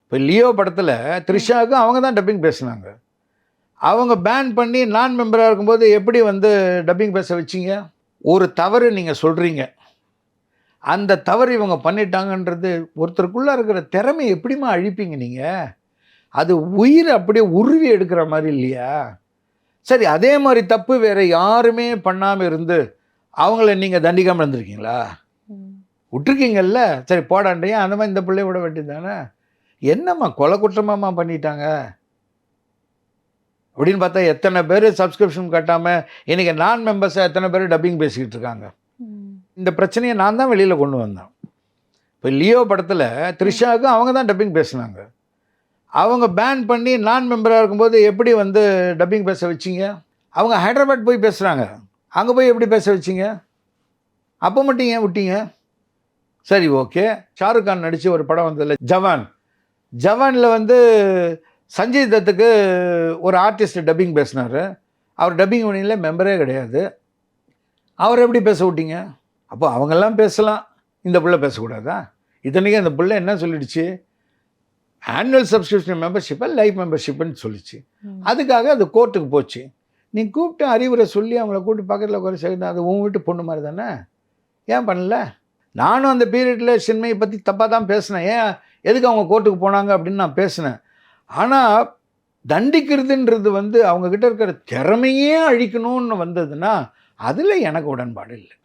இப்போ லியோ படத்தில் த்ரிஷாவுக்கு அவங்க தான் டப்பிங் பேசுனாங்க. அவங்க பேன் பண்ணி நான் மெம்பராக இருக்கும்போது எப்படி வந்து டப்பிங் பேச வச்சிங்க? ஒரு தவறு நீங்கள் சொல்கிறீங்க, அந்த தவறு இவங்க பண்ணிட்டாங்கன்றது ஒருத்தருக்குள்ளே இருக்கிற திறமையை எப்படிம்மா அழிப்பீங்க நீங்கள்? அது உயிர் அப்படியே உருவி எடுக்கிற மாதிரி இல்லையா? சரி, அதே மாதிரி தப்பு வேறு யாருமே பண்ணாமல் இருந்து அவங்கள நீங்கள் தண்டிக்காமல் இருந்திருக்கீங்களா? விட்டுருக்கீங்கல்ல. சரி போடாண்டையே அந்த மாதிரி இந்த பிள்ளைய விட வேண்டியது தானே. என்னம்மா கொலை குற்றமாம்மா பண்ணிட்டாங்க அப்படின்னு பார்த்தா எத்தனை பேர் சப்ஸ்கிரிப்ஷன் கட்டாமல் இன்றைக்கி நான் மெம்பர்ஸாக எத்தனை பேர் டப்பிங் பேசிக்கிட்டு இருக்காங்க. இந்த பிரச்சனையை நான் தான் வெளியில் கொண்டு வந்தேன். இப்போ லியோ படத்தில் த்ரிஷாவுக்கு அவங்க தான் டப்பிங் பேசுனாங்க. அவங்க பேன் பண்ணி நான் மெம்பராக இருக்கும்போது எப்படி வந்து டப்பிங் பேச வச்சிங்க? அவங்க ஹைதராபாத் போய் பேசுகிறாங்க, அங்கே போய் எப்படி பேச வச்சிங்க? அப்போ மட்டும் ஏன் விட்டீங்க? சரி ஓகே, ஷாருக் கான் நடித்து ஒரு படம் வந்ததில்ல ஜவான். ஜவானில் வந்து சஞ்சய் தத்துக்கு ஒரு ஆர்டிஸ்ட் டப்பிங் பேசினார். அவர் டப்பிங் யூனியனில் மெம்பரே கிடையாது. அவர் எப்படி பேச விட்டீங்க? அப்போ அவங்கெல்லாம் பேசலாம், இந்த பிள்ளை பேசக்கூடாதா? இத்தனைக்கும் அந்த பிள்ளை என்ன சொல்லிடுச்சு? ஆனுவல் சப்ஸ்கிரிப்ஷன் மெம்பர்ஷிப்பை லைஃப் மெம்பர்ஷிப்புன்னு சொல்லிச்சு. அதுக்காக அது கோர்ட்டுக்கு போச்சு. நீ கூப்பிட்டு அறிவுரை சொல்லி அவங்கள கூப்பிட்டு பக்கத்தில் குறை செய்யணும். அது உன் வீட்டு பொண்ணு மாதிரி தானே, ஏன் பண்ணல? நானும் அந்த பீரியடில் சின்மையை பற்றி தப்பாக தான் பேசினேன். ஏன் எதுக்கு அவங்க கோர்ட்டுக்கு போனாங்க அப்படின்னு நான் பேசினேன். ஆனால் தண்டிக்கிறதுன்றது வந்து அவங்கக்கிட்ட இருக்கிற திறமையே அழிக்கணும்னு வந்ததுன்னா அதில் எனக்கு உடன்பாடு இல்லை.